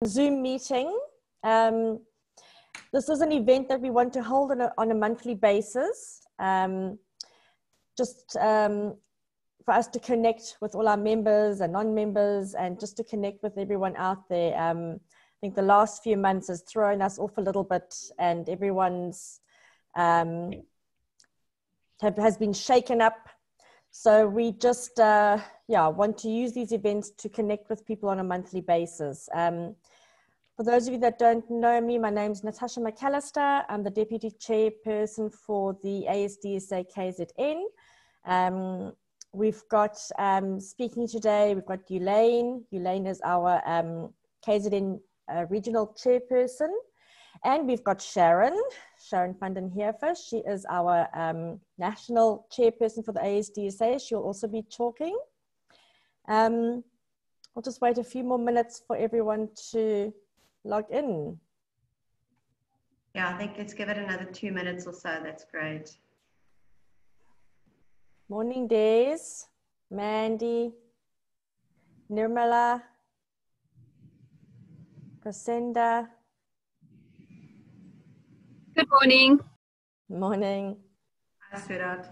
Zoom meeting. This is an event that we want to hold on a monthly basis, just for us to connect with all our members and non-members, and just to connect with everyone out there. I think the last few months has thrown us off a little bit, and everyone's has been shaken up. So we just want to use these events to connect with people on a monthly basis. For those of you that don't know me, my name is Natasha McAllister. I'm the Deputy Chairperson for the ASDSA KZN. We've got speaking today, we've got Elaine. Elaine is our KZN Regional Chairperson. And we've got Sharon van den Heerfer. She is our National Chairperson for the ASDSA. She'll also be talking. I'll just wait a few more minutes for everyone to log in. Yeah, I think let's give it another 2 minutes or so. That's great. Morning, Des, Mandy, Nirmala, Prasinda. Good morning. Morning. Hi, sweetheart.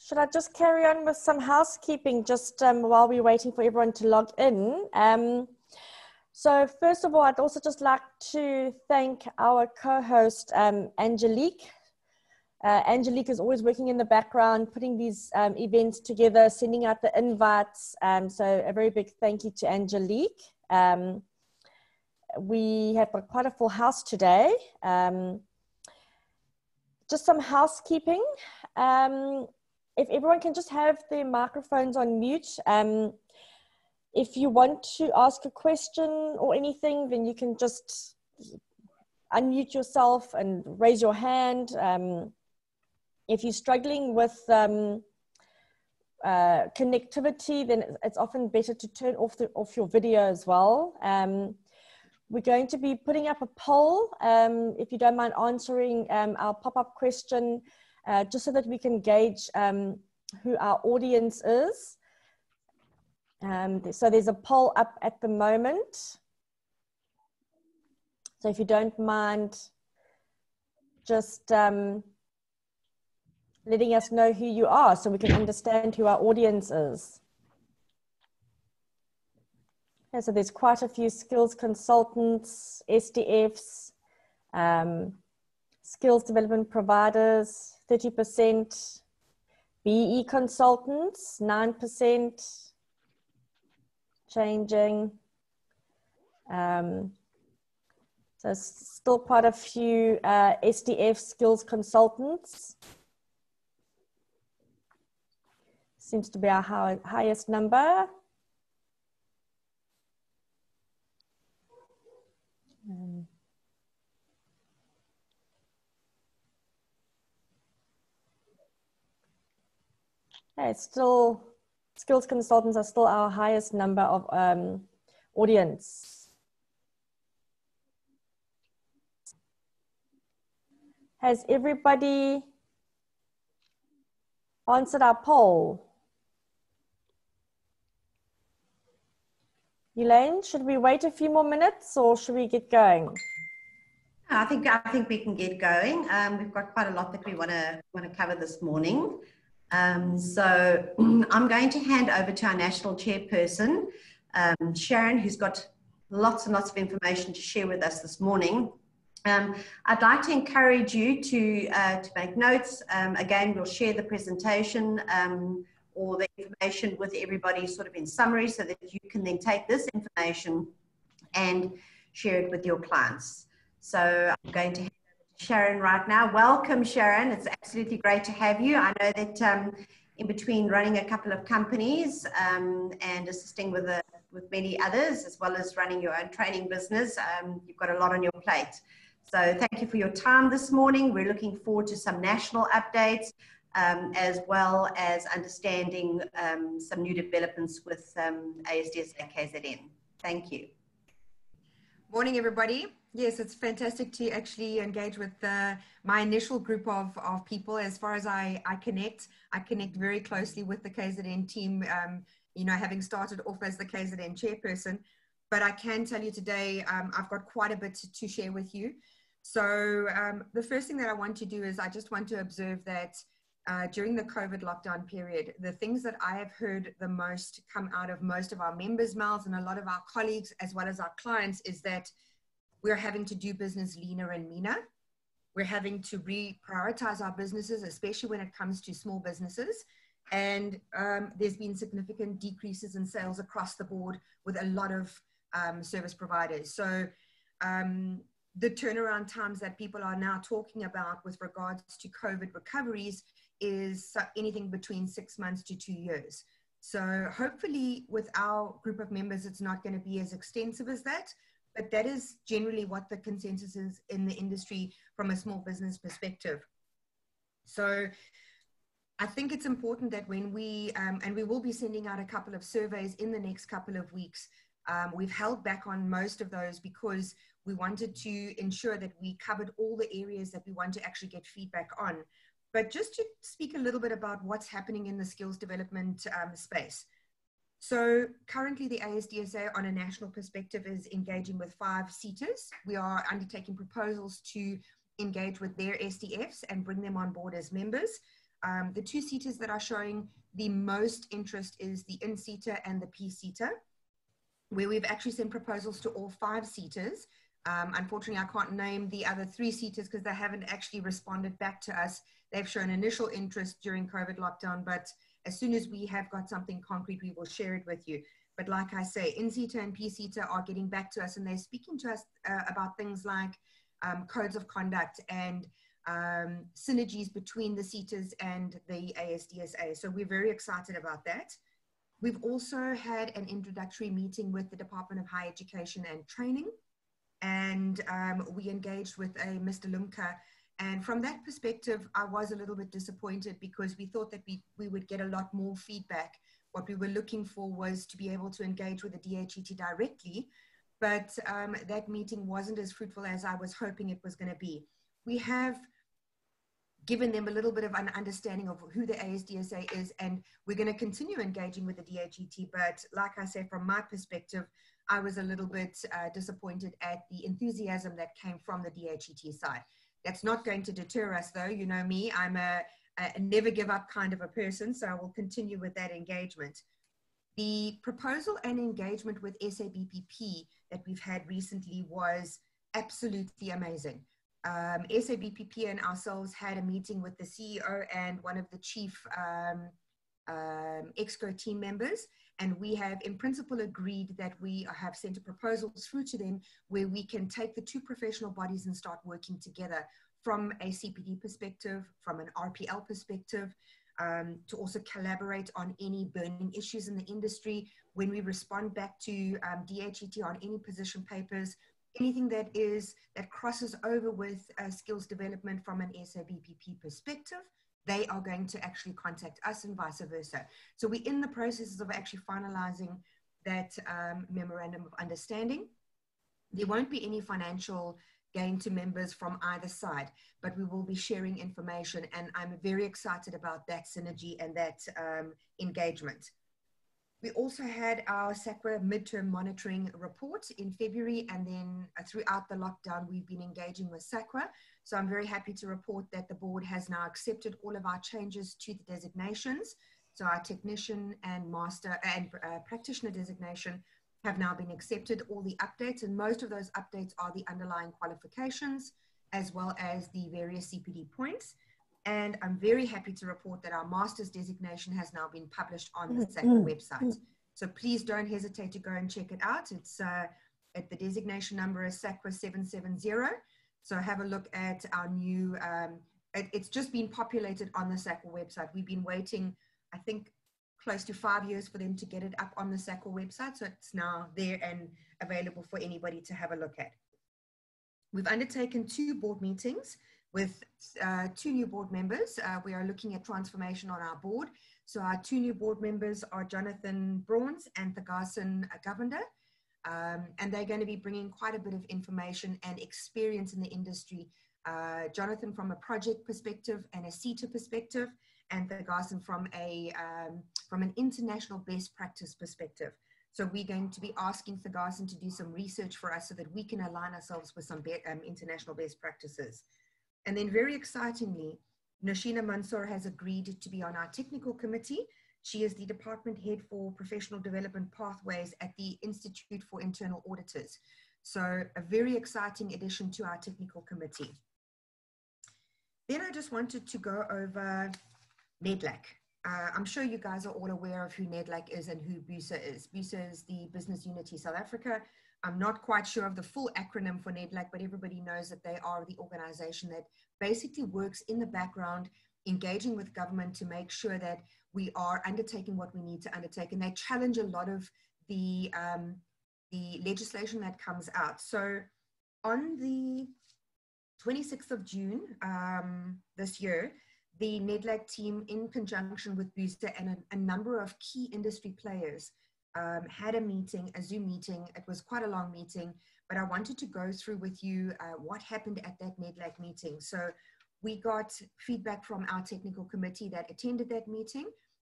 Should I just carry on with some housekeeping just while we're waiting for everyone to log in? So first of all, I'd also just like to thank our co-host, Angelique. Angelique is always working in the background, putting these events together, sending out the invites. So a very big thank you to Angelique. We have got quite a full house today. Just some housekeeping. If everyone can just have their microphones on mute. If you want to ask a question or anything, then you can just unmute yourself and raise your hand. If you're struggling with connectivity, then it's often better to turn off your video as well. We're going to be putting up a poll, if you don't mind answering our pop-up question, just so that we can gauge who our audience is. So there's a poll up at the moment. So if you don't mind just letting us know who you are so we can understand who our audience is. Okay, so there's quite a few skills consultants, SDFs, skills development providers, 30%, BE consultants, 9%, changing. So still quite a few SDF skills consultants. Seems to be our highest number. It's still, skills consultants are still our highest number of audience. Has everybody answered our poll? Elaine, should we wait a few more minutes or should we get going? I think we can get going. We've got quite a lot that we want to cover this morning. So I'm going to hand over to our national chairperson, Sharon, who's got lots and lots of information to share with us this morning. I'd like to encourage you to make notes. Again, we'll share the presentation or the information with everybody sort of in summary so that you can then take this information and share it with your clients. So I'm going to hand over to Sharon right now. Welcome, Sharon. It's absolutely great to have you. I know that in between running a couple of companies and assisting with many others, as well as running your own training business, you've got a lot on your plate. So thank you for your time this morning. We're looking forward to some national updates. as well as understanding some new developments with ASDSA KZN. Thank you. Morning, everybody. Yes, it's fantastic to actually engage with my initial group of people. As far as I connect very closely with the KZN team, you know, having started off as the KZN chairperson. But I can tell you today, I've got quite a bit to share with you. So the first thing that I want to do is I just want to observe that during the COVID lockdown period, the things that I have heard the most come out of most of our members' mouths and a lot of our colleagues, as well as our clients, is that we're having to do business leaner and meaner. We're having to reprioritize our businesses, especially when it comes to small businesses. And there's been significant decreases in sales across the board with a lot of service providers. So the turnaround times that people are now talking about with regards to COVID recoveries is anything between 6 months to 2 years. So hopefully with our group of members, it's not going to be as extensive as that, but that is generally what the consensus is in the industry from a small business perspective. So I think it's important that when we, and we will be sending out a couple of surveys in the next couple of weeks. We've held back on most of those because we wanted to ensure that we covered all the areas that we want to actually get feedback on. But just to speak a little bit about what's happening in the skills development space. So currently the ASDSA on a national perspective is engaging with 5 SETAs. We are undertaking proposals to engage with their SDFs and bring them on board as members. The 2 SETAs that are showing the most interest is the in-SETA and the P-SETA, where we've actually sent proposals to all 5 SETAs. Unfortunately, I can't name the other 3 SETAs because they haven't actually responded back to us. They've shown initial interest during COVID lockdown, but as soon as we have got something concrete, we will share it with you. But like I say, in-SETA and P-SETA are getting back to us, and they're speaking to us about things like codes of conduct and synergies between the SETAs and the ASDSA. So we're very excited about that. We've also had an introductory meeting with the Department of Higher Education and Training, and we engaged with a Mr. Lumka. And from that perspective, I was a little bit disappointed because we thought that we would get a lot more feedback. What we were looking for was to be able to engage with the DHET directly, but that meeting wasn't as fruitful as I was hoping it was going to be. We have given them a little bit of an understanding of who the ASDSA is, and we're going to continue engaging with the DHET. But like I said, from my perspective, I was a little bit disappointed at the enthusiasm that came from the DHET side. That's not going to deter us, though. You know me, I'm a never give up kind of a person, so I will continue with that engagement. The proposal and engagement with SABPP that we've had recently was absolutely amazing. SABPP and ourselves had a meeting with the CEO and one of the chief EXCO team members, and we have in principle agreed that we have sent a proposal through to them where we can take the 2 professional bodies and start working together from a CPD perspective, from an RPL perspective, to also collaborate on any burning issues in the industry. When we respond back to DHET on any position papers, anything that crosses over with skills development from an SABPP perspective, they are going to actually contact us and vice versa. So we're in the processes of actually finalizing that memorandum of understanding. There won't be any financial gain to members from either side, but we will be sharing information, and I'm very excited about that synergy and that engagement. We also had our SACRA midterm monitoring report in February, and then throughout the lockdown, we've been engaging with SACRA. So I'm very happy to report that the board has now accepted all of our changes to the designations. So our technician and master and practitioner designation have now been accepted, all the updates, and most of those updates are the underlying qualifications as well as the various CPD points. And I'm very happy to report that our master's designation has now been published on the SACRA website. So please don't hesitate to go and check it out. It's at the designation number is SACRA 770. So have a look at our new, it's just been populated on the SACRA website. We've been waiting, I think, close to 5 years for them to get it up on the SACRA website. So it's now there and available for anybody to have a look at. We've undertaken 2 board meetings with 2 new board members. We are looking at transformation on our board. So our 2 new board members are Jonathan Brawns and Thagasan Govender. And they're going to be bringing quite a bit of information and experience in the industry. Jonathan from a project perspective and a CETA perspective, and Thagasan from an international best practice perspective. So we're going to be asking Thagasan to do some research for us so that we can align ourselves with some international best practices. And then very excitingly, Noshina Mansour has agreed to be on our technical committee. She is the department head for professional development pathways at the Institute for Internal Auditors. So a very exciting addition to our technical committee. Then I just wanted to go over NEDLAC. I'm sure you guys are all aware of who NEDLAC is and who BUSA is. BUSA is the Business Unity South Africa. I'm not quite sure of the full acronym for NEDLAC, but everybody knows that they are the organization that basically works in the background, engaging with government to make sure that we are undertaking what we need to undertake. And they challenge a lot of the legislation that comes out. So on the 26th of June this year, the NEDLAC team, in conjunction with BUSA and a number of key industry players, had a meeting, a Zoom meeting. It was quite a long meeting, but I wanted to go through with you what happened at that NEDLAC meeting. So we got feedback from our technical committee that attended that meeting,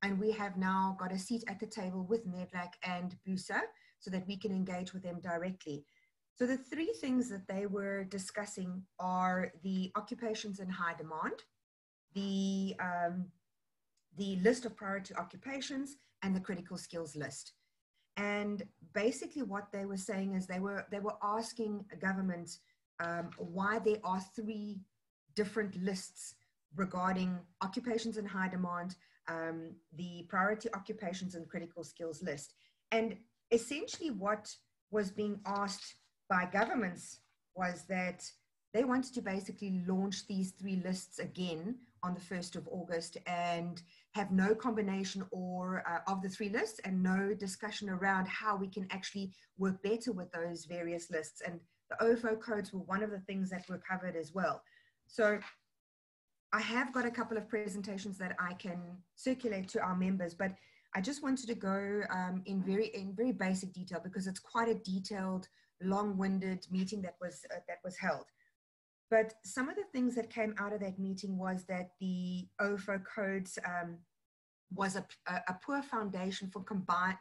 and we have now got a seat at the table with NEDLAC and BUSA so that we can engage with them directly. So the 3 things that they were discussing are the occupations in high demand, the list of priority occupations, and the critical skills list. And basically what they were saying is they were asking government why there are 3 different lists regarding occupations in high demand, the priority occupations and critical skills list. And essentially what was being asked by governments was that they wanted to basically launch these 3 lists again on the 1st of August and have no combination or of the 3 lists and no discussion around how we can actually work better with those various lists. And the OFO codes were one of the things that were covered as well. So I have got a couple of presentations that I can circulate to our members, but I just wanted to go in very basic detail because it's quite a detailed, long-winded meeting that was held. But some of the things that came out of that meeting was that the OFO codes was a poor foundation for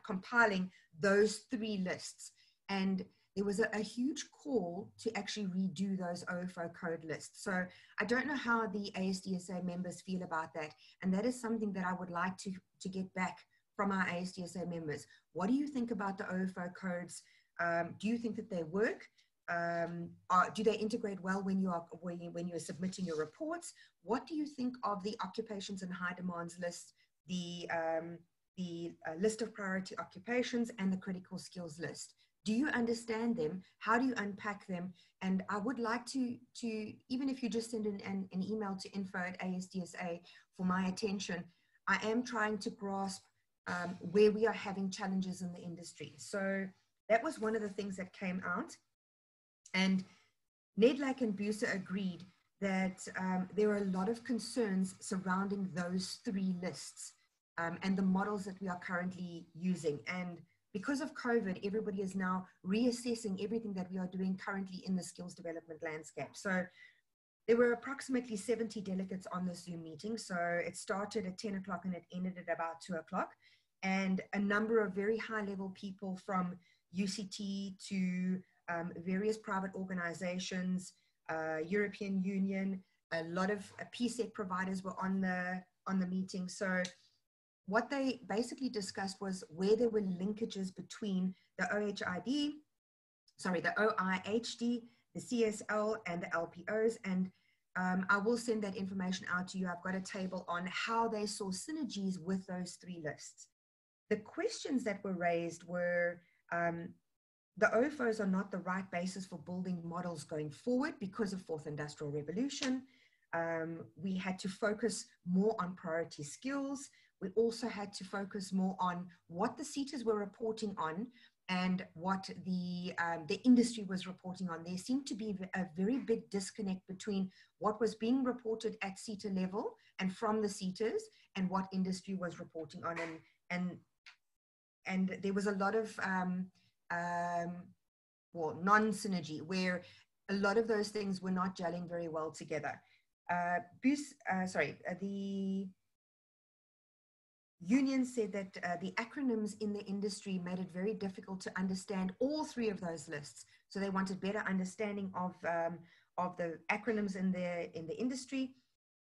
compiling those 3 lists. And there was a huge call to actually redo those OFO code lists. So I don't know how the ASDSA members feel about that. And that is something that I would like to get back from our ASDSA members. What do you think about the OFO codes? Do you think that they work? Do they integrate well when you're submitting your reports? What do you think of the occupations and high demands list, the list of priority occupations and the critical skills list? Do you understand them? How do you unpack them? And I would like to even if you just send an email to info@ASDSA for my attention, I am trying to grasp where we are having challenges in the industry. So that was one of the things that came out. And NEDLAC and BUSA agreed that there are a lot of concerns surrounding those 3 lists and the models that we are currently using. And because of COVID, everybody is now reassessing everything that we are doing currently in the skills development landscape. So there were approximately 70 delegates on the Zoom meeting. So it started at 10 o'clock and it ended at about 2 o'clock. And a number of very high level people from UCT to various private organizations, European Union, a lot of PSEC providers were on the meeting. So what they basically discussed was where there were linkages between the OIHD, the CSL and the LPOs. And I will send that information out to you. I've got a table on how they saw synergies with those 3 lists. The questions that were raised were, the OFOs are not the right basis for building models going forward because of 4th Industrial Revolution. We had to focus more on priority skills. We also had to focus more on what the CETAs were reporting on and what the industry was reporting on. There seemed to be a very big disconnect between what was being reported at SETA level and from the SETAs and what industry was reporting on. And there was a lot of non-synergy where a lot of those things were not gelling very well together. The union said that the acronyms in the industry made it very difficult to understand all three of those lists. So they wanted better understanding of the acronyms in the industry.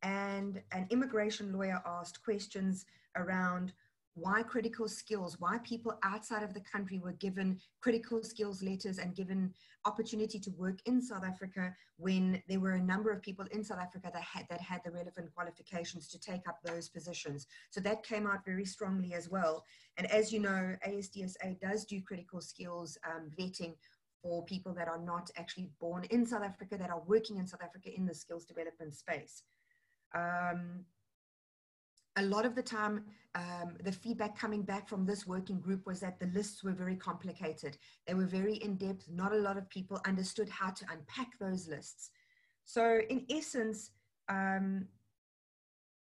And an immigration lawyer asked questions around why critical skills, why people outside of the country were given critical skills letters and given opportunity to work in South Africa when there were a number of people in South Africa that had the relevant qualifications to take up those positions. So that came out very strongly as well. And as you know, ASDSA does do critical skills vetting for people that are not actually born in South Africa, that are working in South Africa in the skills development space. A lot of the time, the feedback coming back from this working group was that the lists were very complicated. They were very in-depth. Not a lot of people understood how to unpack those lists. So in essence,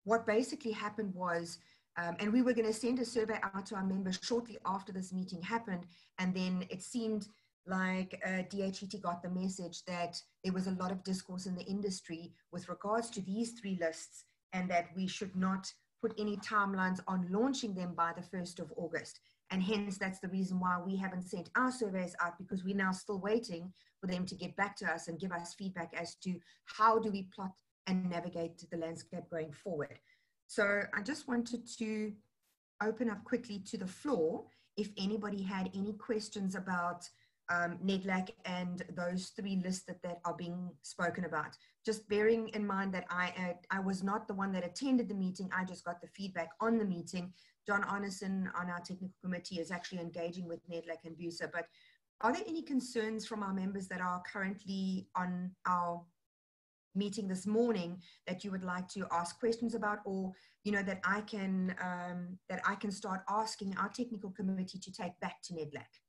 what basically happened was, and we were going to send a survey out to our members shortly after this meeting happened, and then it seemed like DHET got the message that there was a lot of discourse in the industry with regards to these three lists, and that we should not put any timelines on launching them by the 1st of August. And hence, that's the reason why we haven't sent our surveys out, because we're now still waiting for them to get back to us and give us feedback as to how do we plot and navigate the landscape going forward. So I just wanted to open up quickly to the floor if anybody had any questions about NEDLAC and those three lists that are being spoken about. Just bearing in mind that I was not the one that attended the meeting, I just got the feedback on the meeting. John Arneson on our technical committee is actually engaging with NEDLAC and BUSA, but are there any concerns from our members that are currently on our meeting this morning that you would like to ask questions about, or that I can start asking our technical committee to take back to NEDLAC?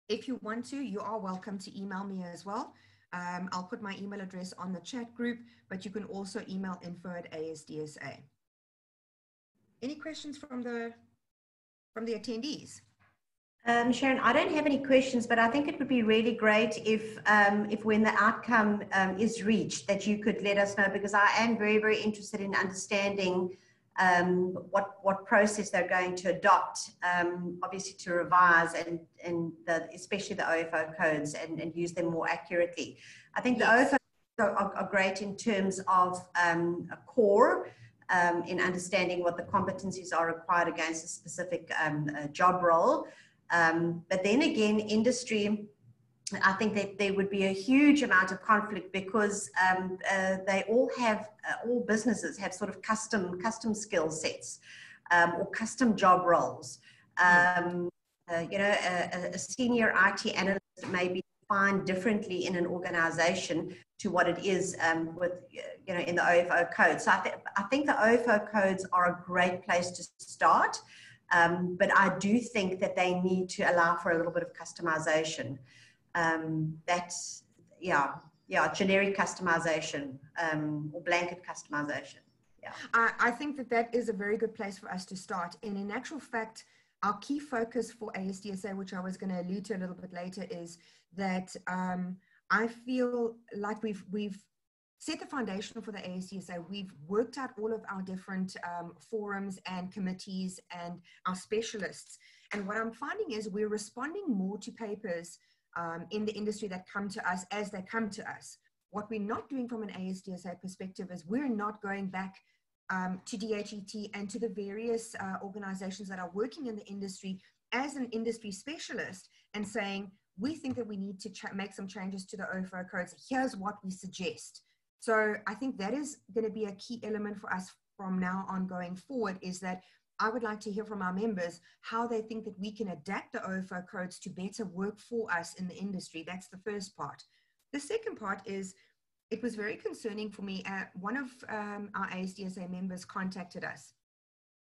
If you want to, you are welcome to email me as well. I'll put my email address on the chat group, but you can also email info@ASDSA. Any questions from the attendees? Sharon, I don't have any questions, but I think it would be really great if when the outcome is reached, that you could let us know, because I am very, very interested in understanding what process they're going to adopt, obviously to revise and especially the OFO codes and use them more accurately. I think yes. The OFO are great in terms of a core in understanding what the competencies are required against a specific job role. But then again, industry, I think that there would be a huge amount of conflict because they all businesses have sort of custom skill sets or custom job roles. A senior IT analyst may be defined differently in an organization to what it is in the OFO code. So I think the OFO codes are a great place to start. But I do think that they need to allow for a little bit of customization. Generic customization or blanket customization. Yeah. I think that is a very good place for us to start. And in actual fact, our key focus for ASDSA, which I was going to allude to a little bit later, is that I feel like we've set the foundation for the ASDSA. We've worked out all of our different forums and committees and our specialists. And what I'm finding is we're responding more to papers in the industry that come to us as they come to us. What we're not doing from an ASDSA perspective is we're not going back to DHET and to the various organizations that are working in the industry as an industry specialist and saying, we think that we need to make some changes to the OFO codes. Here's what we suggest. So I think that is going to be a key element for us from now on going forward, is that I would like to hear from our members how they think that we can adapt the OFO codes to better work for us in the industry. That's the first part. The second part is, it was very concerning for me. One of our ASDSA members contacted us,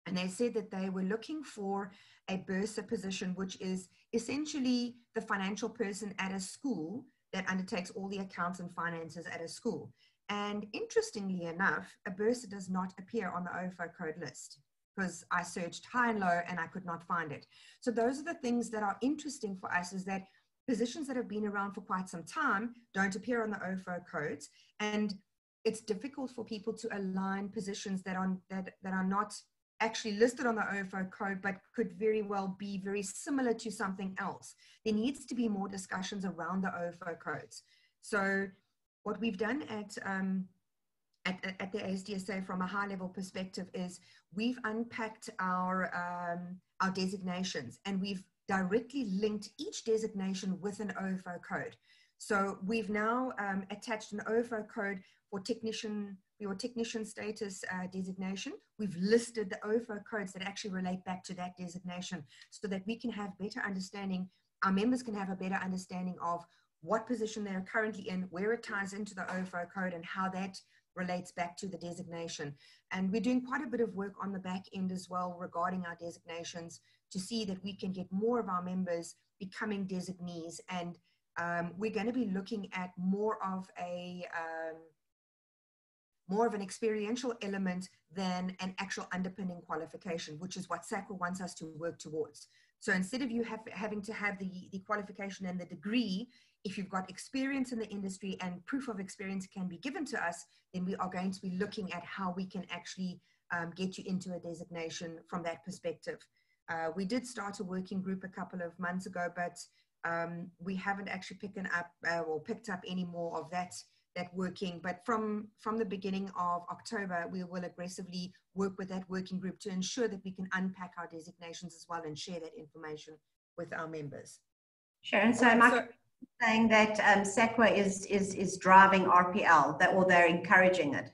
and and they said that they were looking for a BSA position, which is essentially the financial person at a school that undertakes all the accounts and finances at a school. And interestingly enough, a BSA does not appear on the OFO code list, because I searched high and low and I could not find it. So those are the things that are interesting for us, is that positions that have been around for quite some time don't appear on the OFO codes. And it's difficult for people to align positions that are not actually listed on the OFO code, but could very well be very similar to something else. There needs to be more discussions around the OFO codes. So what we've done at the ASDSA from a high level perspective is we've unpacked our designations, and we've directly linked each designation with an OFO code. So we've now attached an OFO code for your technician status designation. We've listed the OFO codes that actually relate back to that designation, so that we can have better understanding, our members can have a better understanding of what position they're currently in, where it ties into the OFO code, and how that relates back to the designation. And we're doing quite a bit of work on the back end as well regarding our designations, to see that we can get more of our members becoming designees. And we're going to be looking at more of an experiential element than an actual underpinning qualification, which is what SACWA wants us to work towards. So instead of you having to have the qualification and the degree, if you've got experience in the industry and proof of experience can be given to us, then we are going to be looking at how we can actually get you into a designation from that perspective. We did start a working group a couple of months ago, but we haven't actually picked up any more of that working. But from the beginning of October, we will aggressively work with that working group to ensure that we can unpack our designations as well and share that information with our members. Sharon, so am I saying that SACWA is driving RPL, or they're encouraging it?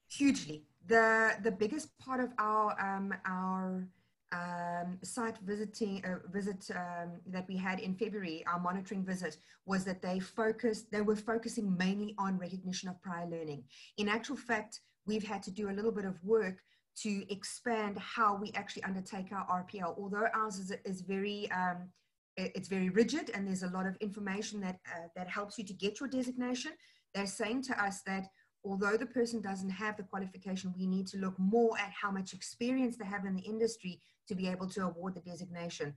Hugely. The biggest part of our site visit that we had in February, our monitoring visit, was that they were focusing mainly on recognition of prior learning. In actual fact, we've had to do a little bit of work to expand how we actually undertake our RPL. Although ours is very it's very rigid, and there's a lot of information that helps you to get your designation, they're saying to us that although the person doesn't have the qualification, we need to look more at how much experience they have in the industry to be able to award the designation.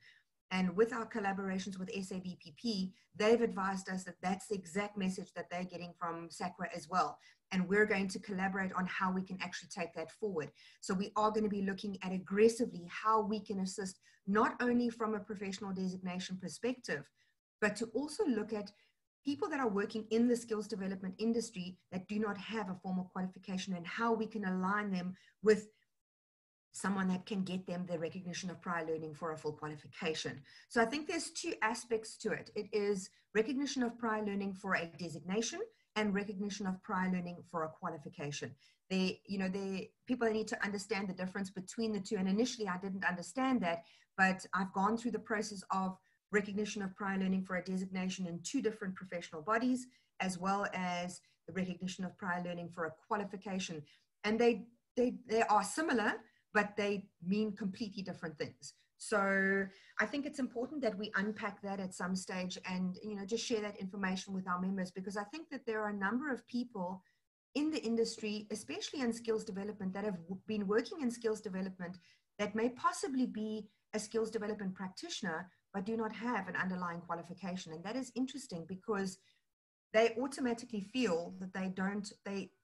And with our collaborations with SABPP, they've advised us that that's the exact message that they're getting from SACWA as well. And we're going to collaborate on how we can actually take that forward. So we are going to be looking at aggressively how we can assist, not only from a professional designation perspective, but to also look at people that are working in the skills development industry that do not have a formal qualification, and how we can align them with someone that can get them the recognition of prior learning for a full qualification. So I think there's two aspects to it. It is recognition of prior learning for a designation and recognition of prior learning for a qualification. People need to understand the difference between the two. And initially I didn't understand that, but I've gone through the process of recognition of prior learning for a designation in two different professional bodies, as well as the recognition of prior learning for a qualification. And they are similar, but they mean completely different things. So I think it's important that we unpack that at some stage and, just share that information with our members, because I think that there are a number of people in the industry, especially in skills development, that have been working in skills development that may possibly be a skills development practitioner, but do not have an underlying qualification. And that is interesting, because they automatically feel that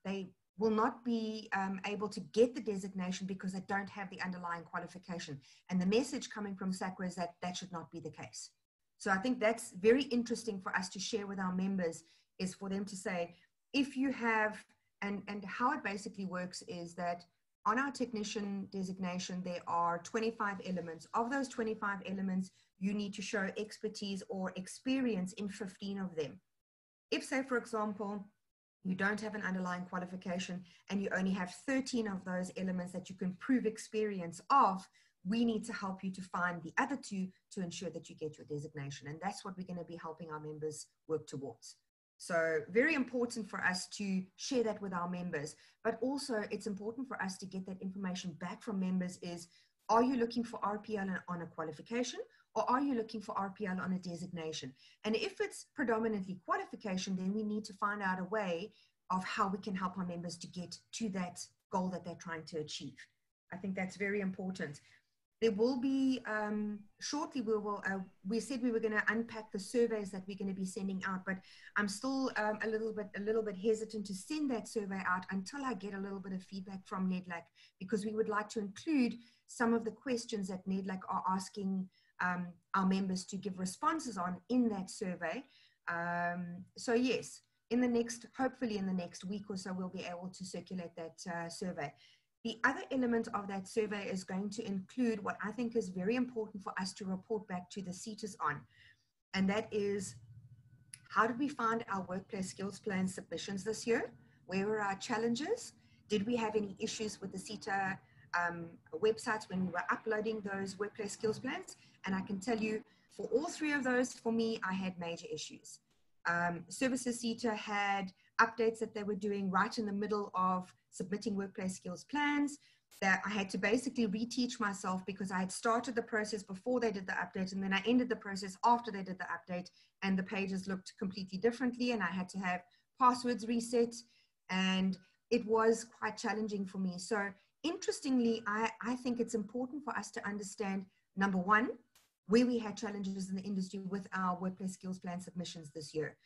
they will not be able to get the designation because they don't have the underlying qualification. And the message coming from SACWA is that that should not be the case. So I think that's very interesting for us to share with our members, is for them to say, if you have, and how it basically works is that on our technician designation, there are 25 elements. Of those 25 elements, you need to show expertise or experience in 15 of them. If, say, for example, you don't have an underlying qualification and you only have 13 of those elements that you can prove experience of, we need to help you to find the other two to ensure that you get your designation. And that's what we're going to be helping our members work towards. So very important for us to share that with our members, but also it's important for us to get that information back from members, is, Are you looking for RPL on a qualification, or are you looking for RPL on a designation? And if it's predominantly qualification, then we need to find out a way of how we can help our members to get to that goal that they're trying to achieve. I think that's very important. There will be, shortly we said we were going to unpack the surveys that we're going to be sending out, but I'm still a little bit hesitant to send that survey out until I get a little bit of feedback from NEDLAC, because we would like to include some of the questions that NEDLAC are asking our members to give responses on in that survey. So yes, hopefully in the next week or so, we'll be able to circulate that survey. The other element of that survey is going to include what I think is very important for us to report back to the SETAs on, and that is, how did we find our workplace skills plan submissions this year? Where were our challenges? Did we have any issues with the SETA websites when we were uploading those workplace skills plans? And I can tell you, for all three of those, for me, I had major issues. Services SETA had updates that they were doing right in the middle of submitting workplace skills plans that I had to basically reteach myself, because I had started the process before they did the update, and then I ended the process after they did the update, and the pages looked completely differently, and I had to have passwords reset, and it was quite challenging for me. So interestingly, I think it's important for us to understand, number one, where we had challenges in the industry with our workplace skills plan submissions this year.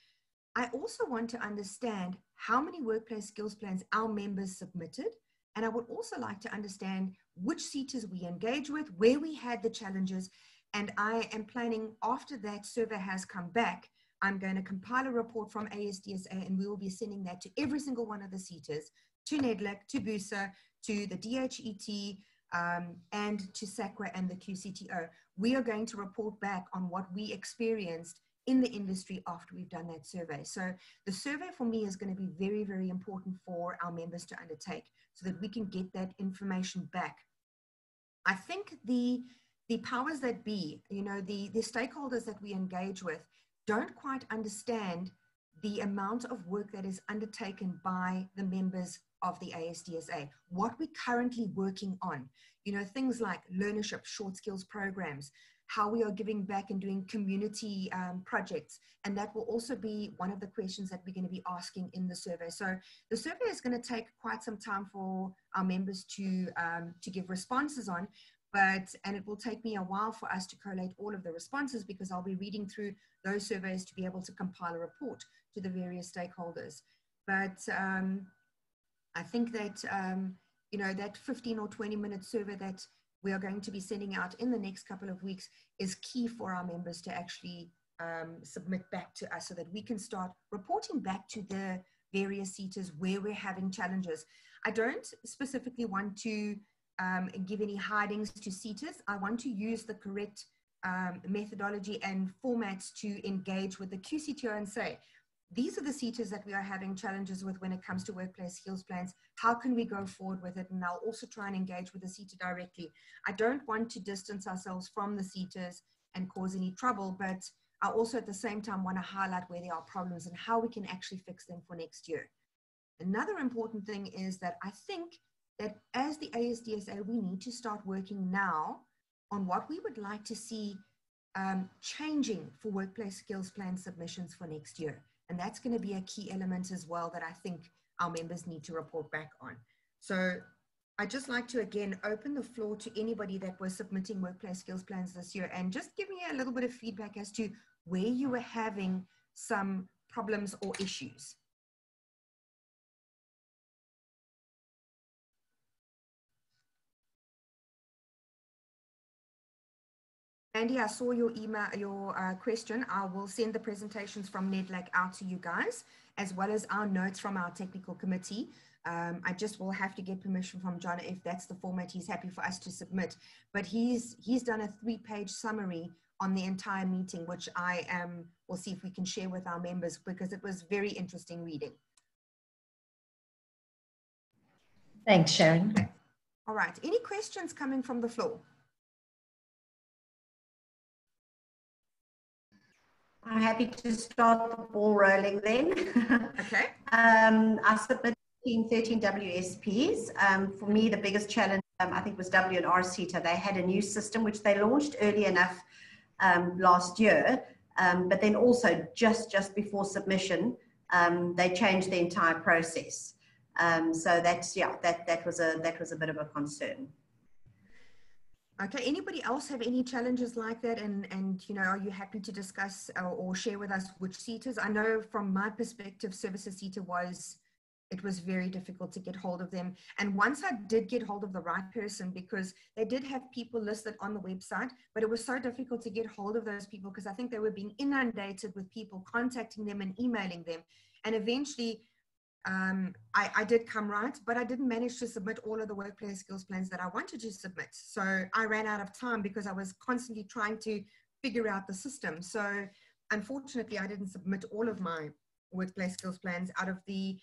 I also want to understand how many workplace skills plans our members submitted. And I would also like to understand which SETAs we engage with, where we had the challenges. And I am planning, after that survey has come back, I'm going to compile a report from ASDSA, and we will be sending that to every single one of the SETAs, to NEDLAC, to BUSA, to the DHET, and to SACWA and the QCTO. We are going to report back on what we experienced in the industry after we've done that survey. So the survey for me is going to be very, very important for our members to undertake, so that we can get that information back. I think the powers that be, you know, the stakeholders that we engage with don't quite understand the amount of work that is undertaken by the members of the ASDSA, what we're currently working on, you know, things like learnership, short skills programs, how we are giving back and doing community projects. And that will also be one of the questions that we're going to be asking in the survey. So the survey is going to take quite some time for our members to give responses on, and it will take me a while for us to collate all of the responses, because I'll be reading through those surveys to be able to compile a report to the various stakeholders. But I think that, you know, that 15 or 20-minute survey that we are going to be sending out in the next couple of weeks is key for our members to actually submit back to us, so that we can start reporting back to the various SETAs where we're having challenges. I don't specifically want to give any hidings to SETAs. I want to use the correct methodology and formats to engage with the QCTO and say, these are the SETAs that we are having challenges with when it comes to workplace skills plans. How can we go forward with it? And I'll also try and engage with the SETA directly. I don't want to distance ourselves from the SETAs and cause any trouble, but I also at the same time want to highlight where there are problems and how we can actually fix them for next year. Another important thing is that I think that as the ASDSA, we need to start working now on what we would like to see changing for workplace skills plan submissions for next year. And that's going to be a key element as well that I think our members need to report back on. So I'd just like to, again, open the floor to anybody that was submitting workplace skills plans this year, and just give me a little bit of feedback as to where you were having some problems or issues. Andy, I saw your email, your question. I will send the presentations from NEDLAC out to you guys, as well as our notes from our technical committee. I just will have to get permission from John if that's the format he's happy for us to submit. But he's done a 3-page summary on the entire meeting, which will see if we can share with our members, because it was very interesting reading. Thanks, Sharon. Okay. All right. Any questions coming from the floor? I'm happy to start the ball rolling then. Okay. I submitted 13 WSPs. For me, the biggest challenge, I think, was W&R-CETA. They had a new system which they launched early enough last year, but then also just before submission, they changed the entire process. So that's, yeah, that was a bit of a concern. Okay, anybody else have any challenges like that? And you know, are you happy to discuss or share with us which CETAs? I know from my perspective, Services CETA it was very difficult to get hold of them. And once I did get hold of the right person, because they did have people listed on the website, but it was so difficult to get hold of those people because I think they were being inundated with people contacting them and emailing them. And eventually, I did come right, but I didn't manage to submit all of the workplace skills plans that I wanted to submit. So I ran out of time because I was constantly trying to figure out the system. So unfortunately, I didn't submit all of my workplace skills plans. Out of the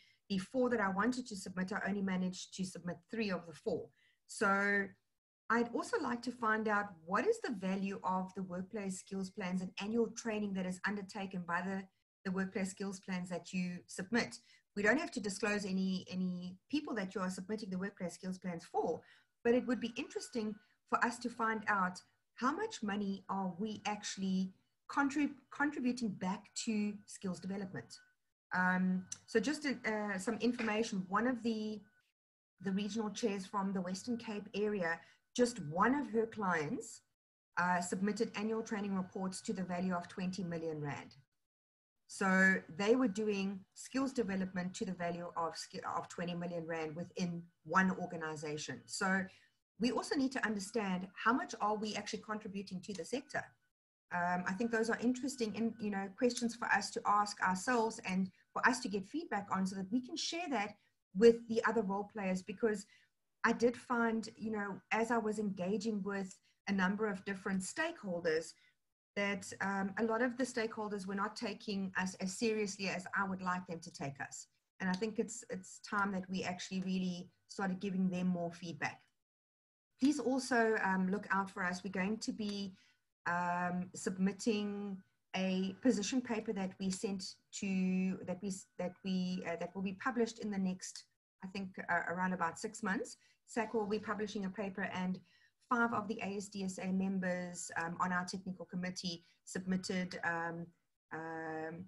4 that I wanted to submit, I only managed to submit 3 of the 4. So I'd also like to find out what is the value of the workplace skills plans and annual training that is undertaken by the workplace skills plans that you submit. We don't have to disclose any people that you are submitting the workplace skills plans for, but it would be interesting for us to find out how much money are we actually contributing back to skills development. So just some information, one of the regional chairs from the Western Cape area, just one of her clients submitted annual training reports to the value of 20 million Rand. So they were doing skills development to the value of 20 million Rand within one organization. So we also need to understand how much are we actually contributing to the sector. I think those are interesting and, you know, questions for us to ask ourselves and for us to get feedback on so that we can share that with the other role players, because I did find, you know, as I was engaging with a number of different stakeholders, that a lot of the stakeholders were not taking us as seriously as I would like them to take us. And I think it's time that we actually really started giving them more feedback. Please also look out for us. We're going to be submitting a position paper that we sent to, that will be published in the next, I think around about 6 months. SAC will be publishing a paper, and 5 of the ASDSA members on our technical committee submitted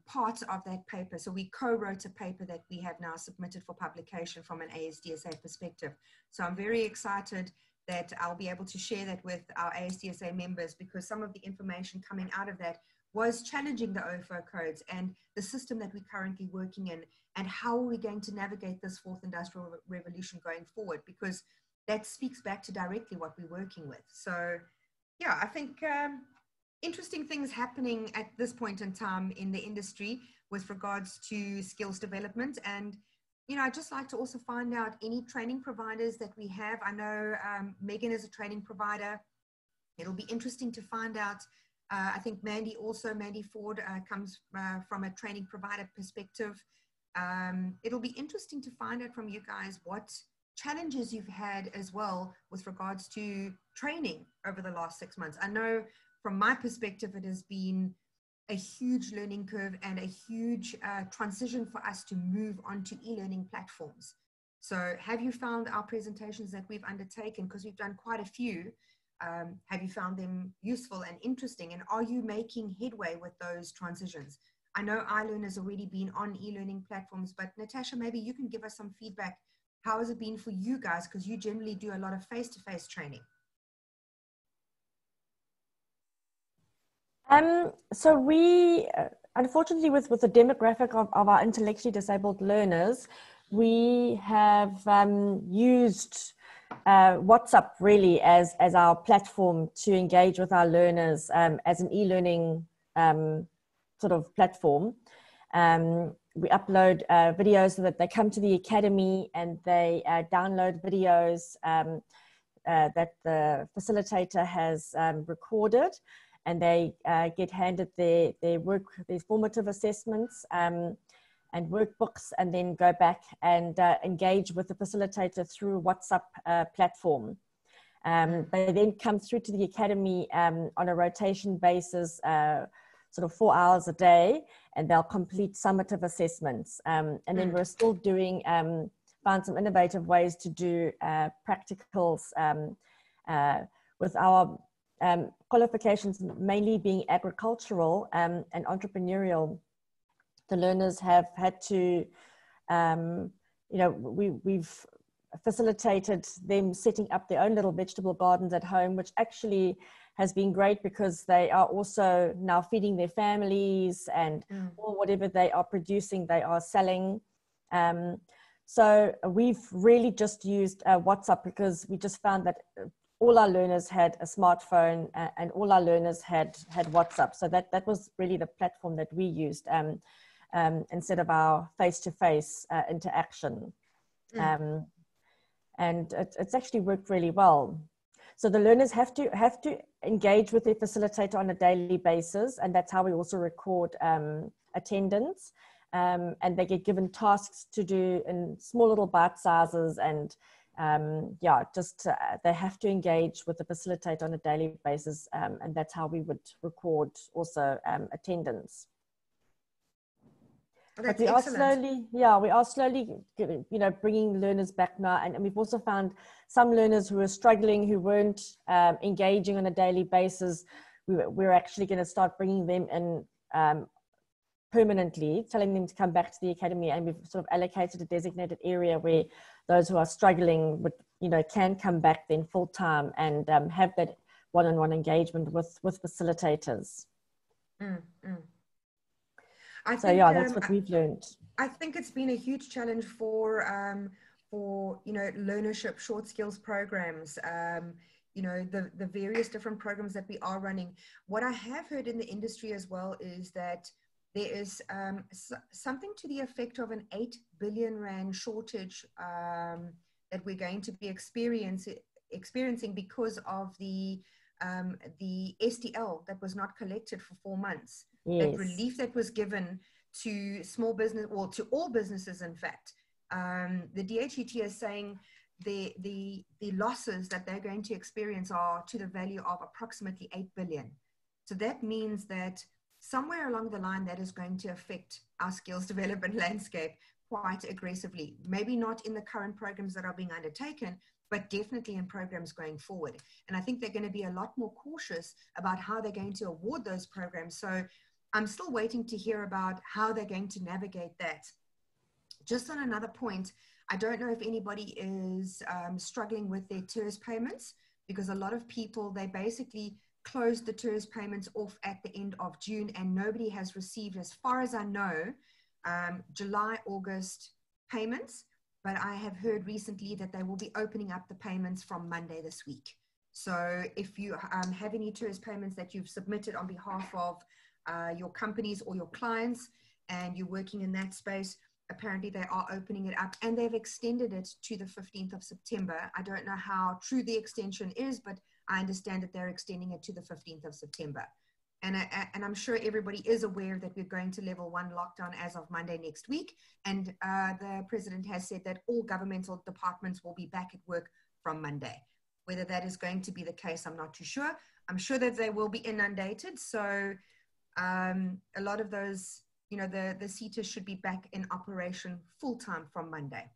parts of that paper. So we co-wrote a paper that we have now submitted for publication from an ASDSA perspective. So I'm very excited that I'll be able to share that with our ASDSA members, because some of the information coming out of that was challenging the OFO codes and the system that we're currently working in, and how are we going to navigate this 4th industrial revolution going forward, because that speaks back to directly what we're working with. So yeah, I think interesting things happening at this point in time in the industry with regards to skills development. And, you know, I'd just like to also find out any training providers that we have. I know Megan is a training provider. It'll be interesting to find out. I think Mandy Ford comes from a training provider perspective. It'll be interesting to find out from you guys what challenges you've had as well with regards to training over the last 6 months. I know from my perspective, it has been a huge learning curve and a huge transition for us to move on to e-learning platforms. So have you found our presentations that we've undertaken, because we've done quite a few, have you found them useful and interesting? And are you making headway with those transitions? I know iLearn has already been on e-learning platforms, but Natasha, maybe you can give us some feedback. How has it been for you guys? Because you generally do a lot of face-to-face training. So we, unfortunately, with the demographic of our intellectually disabled learners, we have used WhatsApp really as our platform to engage with our learners as an e-learning sort of platform. We upload videos so that they come to the academy and they download videos that the facilitator has recorded, and they get handed their formative assessments and workbooks, and then go back and engage with the facilitator through WhatsApp platform. They then come through to the academy on a rotation basis, sort of 4 hours a day, and they'll complete summative assessments. And then we're still doing found some innovative ways to do practicals with our qualifications mainly being agricultural and entrepreneurial. The learners have had to, we've facilitated them setting up their own little vegetable gardens at home, which actually has been great because they are also now feeding their families, and or whatever they are producing, they are selling. So we've really just used WhatsApp because we just found that all our learners had a smartphone and all our learners had WhatsApp. So that was really the platform that we used instead of our face-to-face interaction. And it's actually worked really well. So the learners have to engage with their facilitator on a daily basis, and that's how we also record attendance. And they get given tasks to do in small little bite sizes, and they have to engage with the facilitator on a daily basis, and that's how we would record also attendance. But we are slowly, bringing learners back now. And we've also found some learners who are struggling, who weren't engaging on a daily basis. We're actually going to start bringing them in permanently, telling them to come back to the academy. And we've sort of allocated a designated area where those who are struggling would, can come back then full time and have that one-on-one engagement with facilitators. That's what we've learned. I think it's been a huge challenge for learnership short skills programs, the various different programs that we are running. What I have heard in the industry as well is that there is something to the effect of an 8 billion rand shortage that we're going to be experiencing because of the SDL that was not collected for 4 months. Yes. That relief that was given to small business, or to all businesses, in fact. The DHET is saying the losses that they're going to experience are to the value of approximately 8 billion. So that means that somewhere along the line that is going to affect our skills development landscape quite aggressively. Maybe not in the current programs that are being undertaken, but definitely in programs going forward. And I think they're going to be a lot more cautious about how they're going to award those programs. So I'm still waiting to hear about how they're going to navigate that. Just on another point, I don't know if anybody is struggling with their TERS payments, because a lot of people, they basically closed the TERS payments off at the end of June, and nobody has received, as far as I know, July, August payments. But I have heard recently that they will be opening up the payments from Monday this week. So if you have any TERS payments that you've submitted on behalf of your companies or your clients, and you're working in that space, apparently they are opening it up, and they've extended it to the 15th of September. I don't know how true the extension is, but I understand that they're extending it to the 15th of September. And I'm sure everybody is aware that we're going to level 1 lockdown as of Monday next week. And the president has said that all governmental departments will be back at work from Monday. Whether that is going to be the case, I'm not too sure. I'm sure that they will be inundated. So a lot of those, the SETAs should be back in operation full-time from Monday.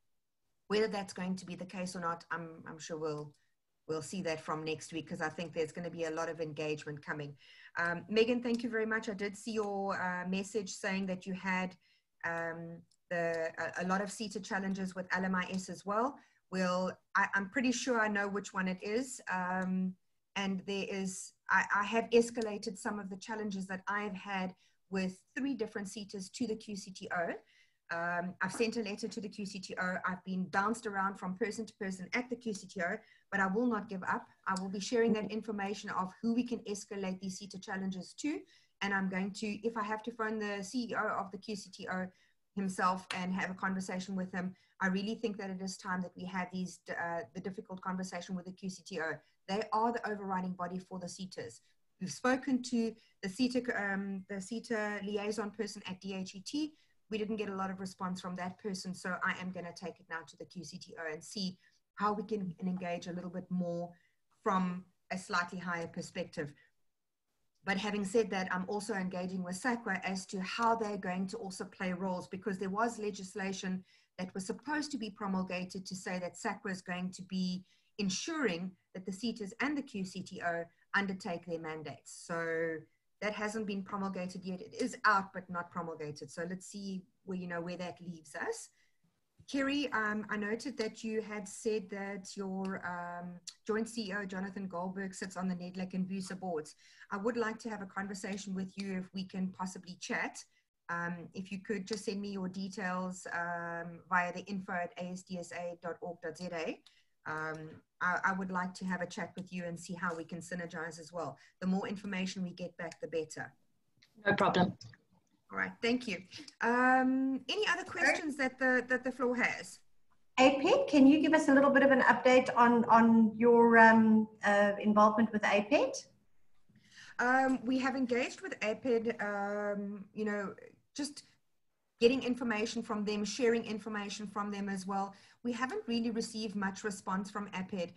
Whether that's going to be the case or not, I'm sure we'll see that from next week, because I think there's going to be a lot of engagement coming. Megan, thank you very much. I did see your message saying that you had a lot of SETA challenges with LMIS as well. Well, I'm pretty sure I know which one it is. And there is, I have escalated some of the challenges that I've had with 3 different SETAs to the QCTO. I've sent a letter to the QCTO. I've been bounced around from person to person at the QCTO, but I will not give up. I will be sharing that information of who we can escalate these SETA challenges to. And I'm going to, if I have to phone the CEO of the QCTO himself and have a conversation with him, I really think that it is time that we have these, the difficult conversation with the QCTO. They are the overriding body for the SETAs. We've spoken to the SETA liaison person at DHET. We didn't get a lot of response from that person, so I am going to take it now to the QCTO and see how we can engage a little bit more from a slightly higher perspective. But having said that, I'm also engaging with SACWA as to how they're going to also play roles, because there was legislation that was supposed to be promulgated to say that SACWA is going to be ensuring that the CETAs and the QCTO undertake their mandates. So that hasn't been promulgated yet. It is out, but not promulgated. So let's see where, where that leaves us. Kerry, I noted that you had said that your joint CEO, Jonathan Goldberg, sits on the NEDLAC and BUSA boards. I would like to have a conversation with you if we can possibly chat. If you could just send me your details via the info@asdsa.org.za. I would like to have a chat with you and see how we can synergize as well. The more information we get back, the better. No problem. All right, thank you. Any other questions that the floor has? APED, can you give us a little bit of an update on your involvement with APED? We have engaged with APED, just getting information from them, sharing information from them as well. We haven't really received much response from APED.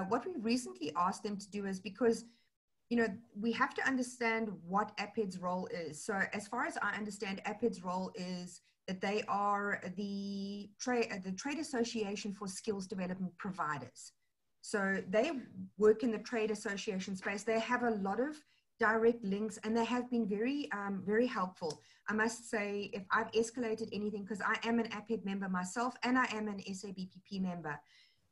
What we recently asked them to do is, because we have to understand what APED's role is. So as far as I understand, APED's role is that they are the trade association for skills development providers. So they work in the trade association space. They have a lot of direct links, and they have been very, very helpful. I must say, if I've escalated anything, because I am an APED member myself, and I am an SABPP member.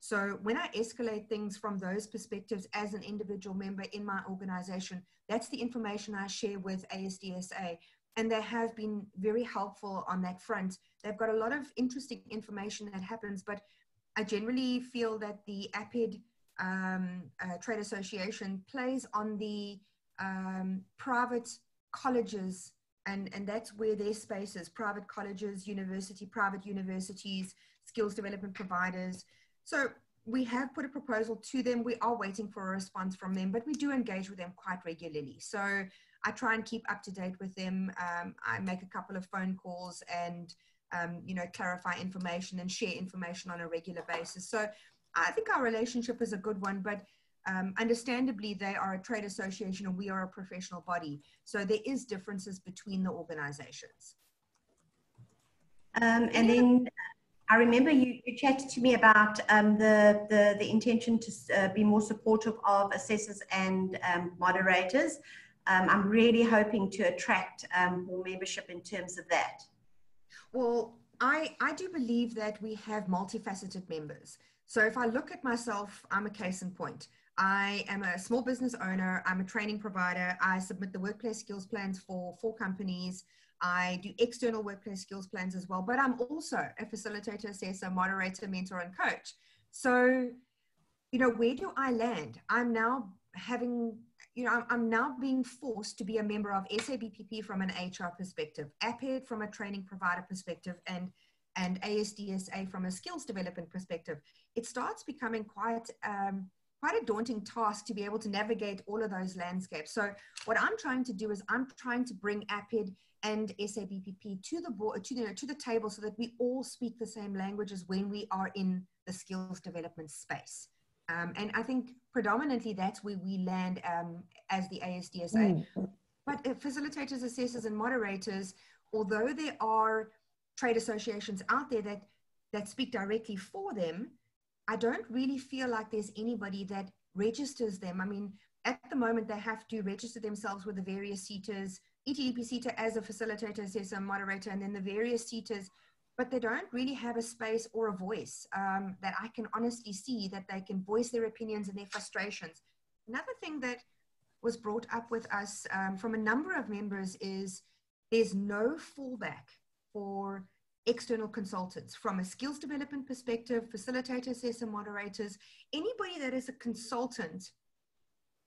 So when I escalate things from those perspectives as an individual member in my organization, that's the information I share with ASDSA. And they have been very helpful on that front. They've got a lot of interesting information that happens, but I generally feel that the APED Trade Association plays on the private colleges, and that's where their space is: private colleges, private universities, skills development providers. So we have put a proposal to them. We are waiting for a response from them, but we do engage with them quite regularly. So I try and keep up to date with them. I make a couple of phone calls and, clarify information and share information on a regular basis. So I think our relationship is a good one, but understandably, they are a trade association and we are a professional body. So there is differences between the organizations. And then I remember you chatted to me about the intention to be more supportive of assessors and moderators. I'm really hoping to attract more membership in terms of that. Well, I do believe that we have multifaceted members. So if I look at myself, I'm a case in point. I am a small business owner. I'm a training provider. I submit the workplace skills plans for 4 companies. I do external workplace skills plans as well, but I'm also a facilitator, assessor, moderator, mentor, and coach. So, where do I land? I'm now having, I'm now being forced to be a member of SABPP from an HR perspective, APED from a training provider perspective, and ASDSA from a skills development perspective. It starts becoming quite a daunting task to be able to navigate all of those landscapes. So what I'm trying to do is I'm trying to bring APED and SABPP to the board, to the table, so that we all speak the same languages when we are in the skills development space. And I think predominantly that's where we land as the ASDSA. But facilitators, assessors, and moderators, although there are trade associations out there that speak directly for them, I don't really feel like there's anybody that registers them. I mean, at the moment, they have to register themselves with the various CETAs, ETDP CETA as a facilitator, assessor, moderator, and then the various CETAs, but they don't really have a space or a voice that I can honestly see that they can voice their opinions and their frustrations. Another thing that was brought up with us from a number of members is there's no fallback for external consultants from a skills development perspective, facilitator, assessor, moderators, anybody that is a consultant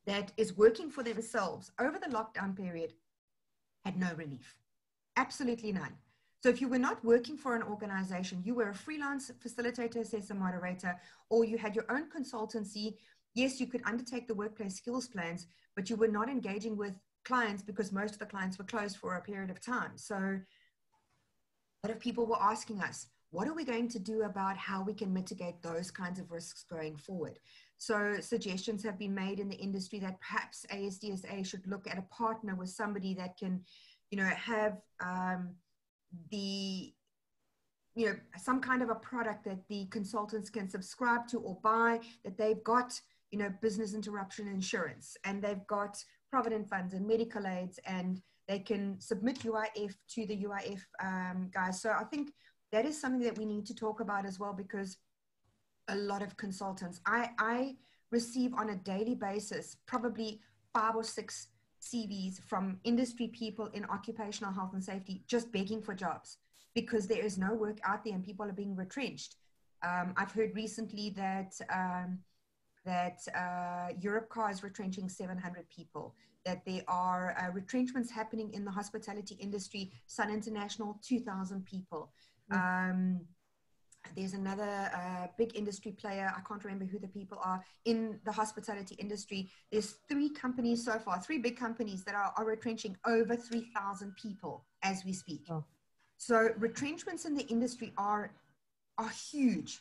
that is working for themselves over the lockdown period had no relief, absolutely none. So if you were not working for an organization, you were a freelance facilitator, assessor, moderator, or you had your own consultancy, yes, you could undertake the workplace skills plans, but you were not engaging with clients because most of the clients were closed for a period of time. So a lot of people were asking us, what are we going to do about how we can mitigate those kinds of risks going forward? So suggestions have been made in the industry that perhaps ASDSA should look at a partner with somebody that can, have some kind of a product that the consultants can subscribe to or buy, that they've got, business interruption insurance, and they've got provident funds and medical aids, and they can submit UIF to the UIF guys. So I think that is something that we need to talk about as well, because a lot of consultants, I receive on a daily basis, probably 5 or 6 CVs from industry people in occupational health and safety, just begging for jobs because there is no work out there and people are being retrenched. I've heard recently that Europcar is retrenching 700 people, that there are retrenchments happening in the hospitality industry, Sun International, 2,000 people. There's another big industry player, I can't remember who the people are, in the hospitality industry. There's 3 companies so far, 3 big companies that are retrenching over 3,000 people as we speak. Oh. So retrenchments in the industry are huge.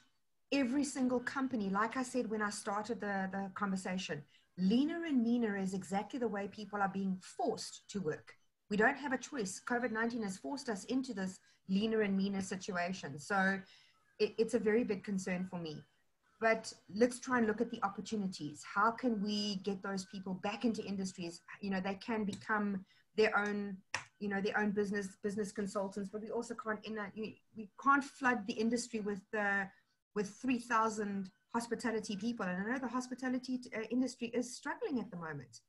Every single company, like I said when I started the conversation, leaner and meaner is exactly the way people are being forced to work. We don't have a choice. COVID-19 has forced us into this leaner and meaner situation. So it's a very big concern for me. But let's try and look at the opportunities. How can we get those people back into industries? They can become their own, their own business consultants, but we also can't, we can't flood the industry with 3,000 hospitality people. And I know the hospitality industry is struggling at the moment.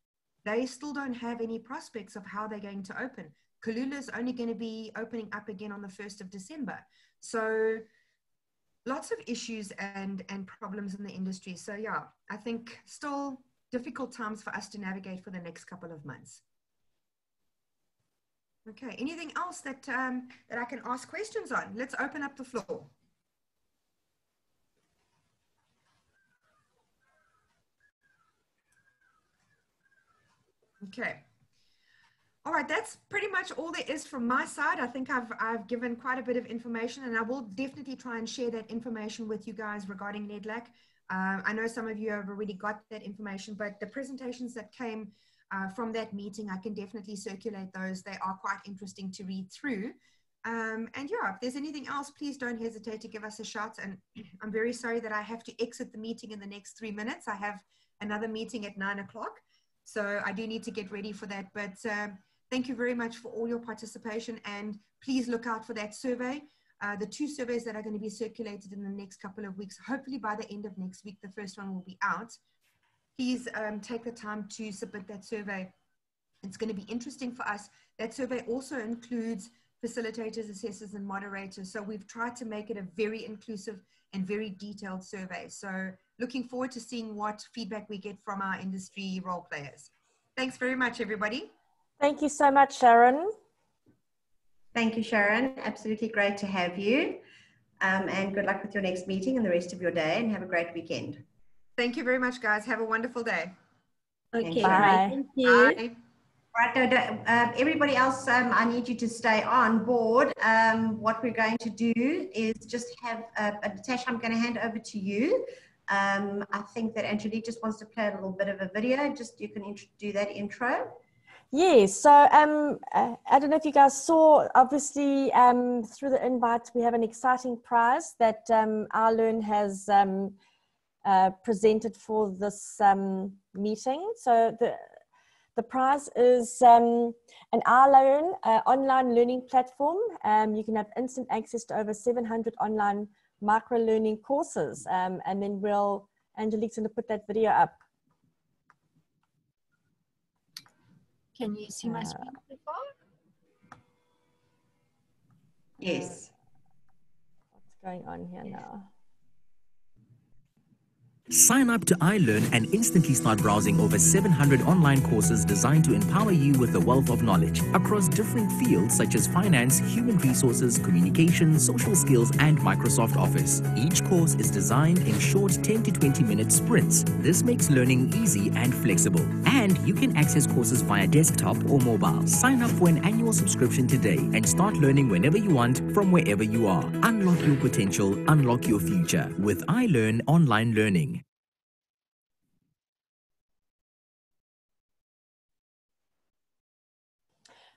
They still don't have any prospects of how they're going to open. Kalula is only going to be opening up again on the 1st of December. So lots of issues and problems in the industry. So yeah, I think still difficult times for us to navigate for the next couple of months. Okay, anything else that I can ask questions on? Let's open up the floor. Okay. All right, that's pretty much all there is from my side. I think I've given quite a bit of information, and I will definitely try and share that information with you guys regarding NEDLAC. I know some of you have already got that information, but the presentations that came from that meeting, I can definitely circulate those. They are quite interesting to read through. And yeah, if there's anything else, please don't hesitate to give us a shout. And I'm very sorry that I have to exit the meeting in the next 3 minutes. I have another meeting at 9 o'clock. So I do need to get ready for that. But thank you very much for all your participation, and please look out for that survey. The 2 surveys that are going to be circulated in the next couple of weeks, hopefully by the end of next week, the first one will be out. Please take the time to submit that survey. It's going to be interesting for us. That survey also includes facilitators, assessors, and moderators. So we've tried to make it a very inclusive and very detailed survey. So looking forward to seeing what feedback we get from our industry role players. Thanks very much, everybody. Thank you so much, Sharon. Thank you, Sharon. Absolutely great to have you. And good luck with your next meeting and the rest of your day, and have a great weekend. Thank you very much, guys. Have a wonderful day. Okay, bye. Thank you. Bye. Right, everybody else, I need you to stay on board. What we're going to do is just have, Natasha, I'm going to hand over to you. I think that Angelique just wants to play a little bit of a video. Just, you can do that intro. Yes, so I don't know if you guys saw, obviously through the invite, we have an exciting prize that iLearn has presented for this meeting. So the prize is an iLearn online learning platform. You can have instant access to over 700 online micro-learning courses. And then Angelique's going to put that video up. Can you see my screen so far? Yes. What's going on here now? Sign up to iLearn and instantly start browsing over 700 online courses designed to empower you with a wealth of knowledge across different fields such as finance, human resources, communication, social skills, and Microsoft Office. Each course is designed in short 10 to 20 minute sprints. This makes learning easy and flexible. And you can access courses via desktop or mobile. Sign up for an annual subscription today and start learning whenever you want from wherever you are. Unlock your potential, unlock your future with iLearn online learning.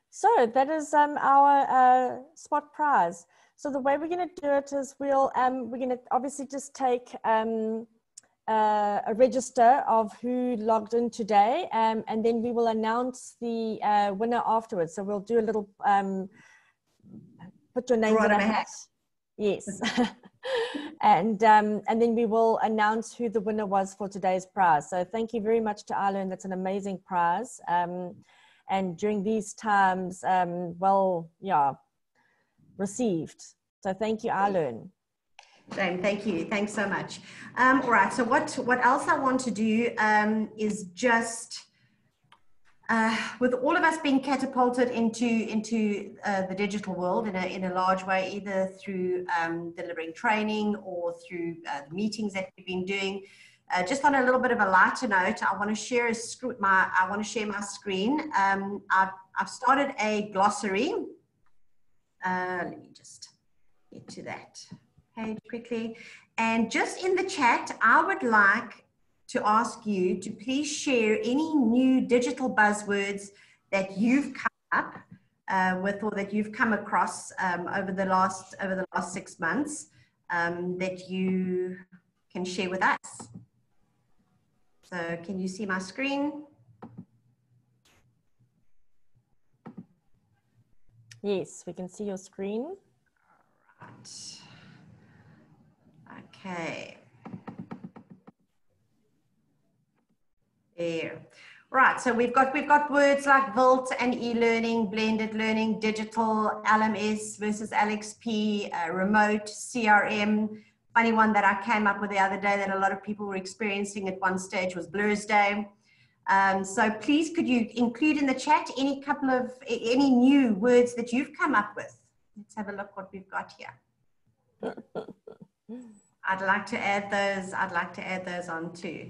So that is our spot prize. So the way we're going to do it is we're going to obviously just take a register of who logged in today, and then we will announce the winner afterwards. So we'll do a little put your names in a hat. Yes. And then we will announce who the winner was for today's prize. So thank you very much to Arlen. That's an amazing prize. And during these times, well, yeah, received. So thank you, Arlen. Jane, thank you. Thanks so much. All right. So what else I want to do is just, with all of us being catapulted into the digital world in a large way, either through delivering training or through the meetings that we've been doing. Just on a little bit of a lighter note, I want to share my screen. I've started a glossary. Let me just get to that page quickly. And just in the chat, I would like to ask you to please share any new digital buzzwords that you've come up with, or that you've come across over the last 6 months that you can share with us. So can you see my screen? Yes, we can see your screen. Right. Okay. There. Right, so we've got words like VILT and e-learning, blended learning, digital, LMS versus LXP, remote, CRM. Funny one that I came up with the other day that a lot of people were experiencing at one stage was Blur's Day. So please, could you include in the chat any new words that you've come up with? Let's have a look what we've got here. I'd like to add those on too.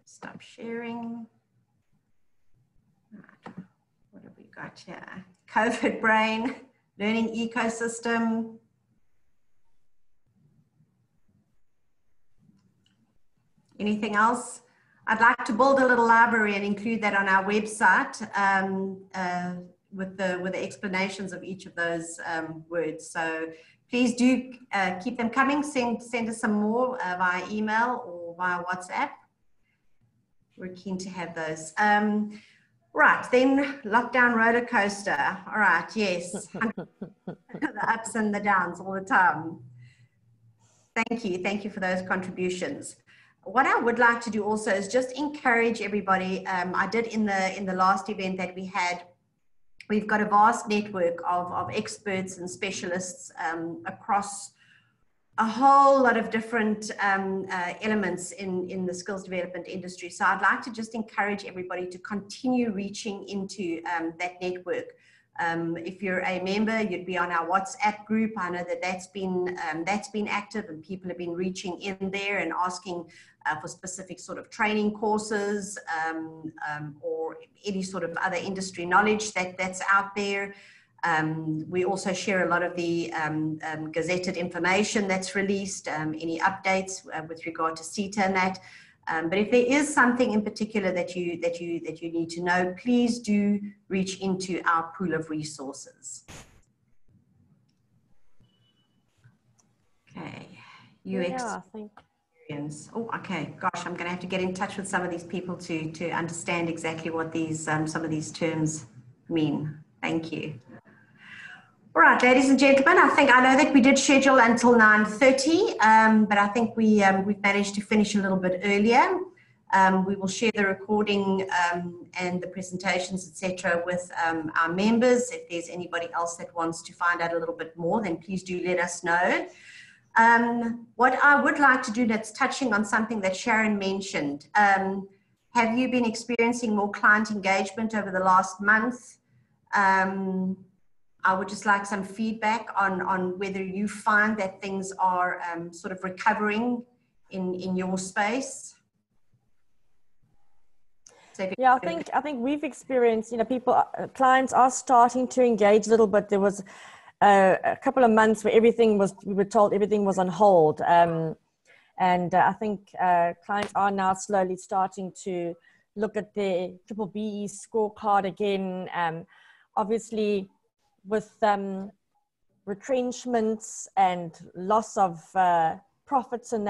Stop sharing. Right. What have we got here? COVID brain, learning ecosystem. Anything else? I'd like to build a little library and include that on our website with the explanations of each of those words. So please do keep them coming. Send us some more via email or via WhatsApp. We're keen to have those. Right, then lockdown roller coaster. All right, yes. The ups and the downs all the time. Thank you for those contributions. What I would like to do also is just encourage everybody. I did in the last event that we had. We've got a vast network of experts and specialists across a whole lot of different elements in the skills development industry. So I'd like to just encourage everybody to continue reaching into that network. If you're a member, you'd be on our WhatsApp group. I know that's been active, and people have been reaching in there and asking for specific sort of training courses or any sort of other industry knowledge that's out there. We also share a lot of the gazetted information that's released, any updates with regard to CETA and that. But if there is something in particular that you need to know, please do reach into our pool of resources. Okay, UX experience. Oh, okay. Gosh, I'm going to have to get in touch with some of these people to understand exactly what these some of these terms mean. Thank you. All right, ladies and gentlemen, I know that we did schedule until 9:30, but I think we've managed to finish a little bit earlier. We will share the recording and the presentations, etc., with our members. If there's anybody else that wants to find out a little bit more, then please do let us know. What I would like to do, that's touching on something that Sharon mentioned. Have you been experiencing more client engagement over the last month? I would just like some feedback on whether you find that things are sort of recovering in your space. So yeah, I think we've experienced, clients are starting to engage a little bit. There was a couple of months where we were told everything was on hold. And I think clients are now slowly starting to look at their triple BE scorecard again. Obviously, with retrenchments and loss of profits and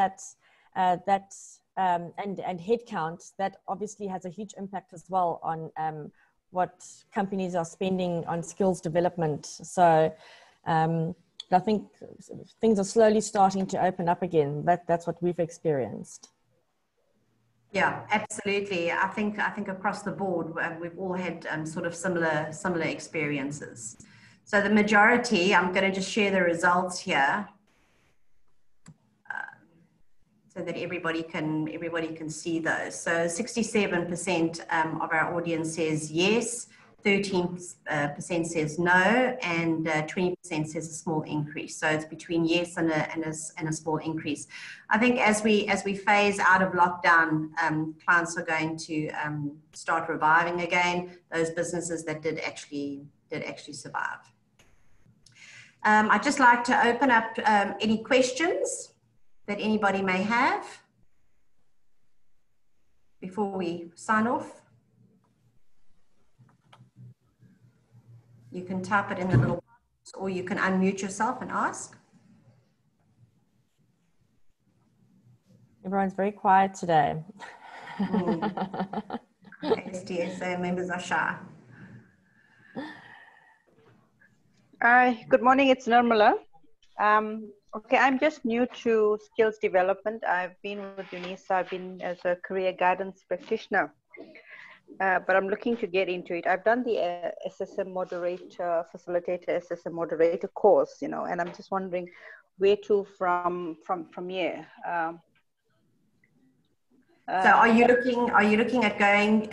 and headcount, that obviously has a huge impact as well on what companies are spending on skills development. So I think things are slowly starting to open up again. That's what we've experienced. Yeah, absolutely. I think across the board, we've all had sort of similar experiences. So the majority, I'm going to just share the results here, so that everybody can see those. So 67% of our audience says yes, 13% says no, and 20% says a small increase. So it's between yes and a small increase. I think as we phase out of lockdown, clients are going to start reviving again, those businesses that did actually survive. I'd just like to open up any questions that anybody may have before we sign off. You can type it in the little box, or you can unmute yourself and ask. Everyone's very quiet today. ASDSA members are shy. Hi, good morning, it's Nirmala. Okay, I'm just new to skills development. I've been with UNISA, I've been as a career guidance practitioner, but I'm looking to get into it. I've done the SSM moderator, facilitator, SSM moderator course, you know, and I'm just wondering where to from here. So are you looking at going,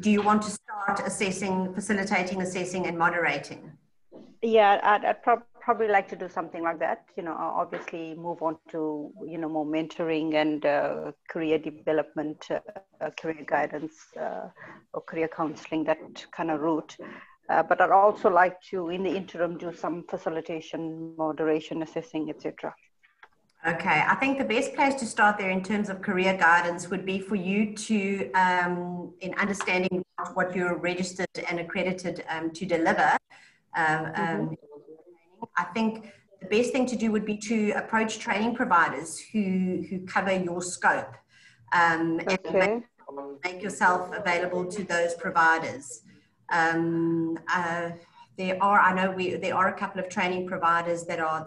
do you want to start assessing, facilitating, assessing and moderating? Yeah, I'd probably like to do something like that. You know, I'll obviously move on to, you know, more mentoring and career development, career guidance, or career counseling, that kind of route. But I'd also like to, in the interim, do some facilitation, moderation, assessing, etc. Okay, I think the best place to start there in terms of career guidance would be for you to, in understanding what you're registered and accredited to deliver. I think the best thing to do would be to approach training providers who cover your scope, and make yourself available to those providers. There are a couple of training providers that are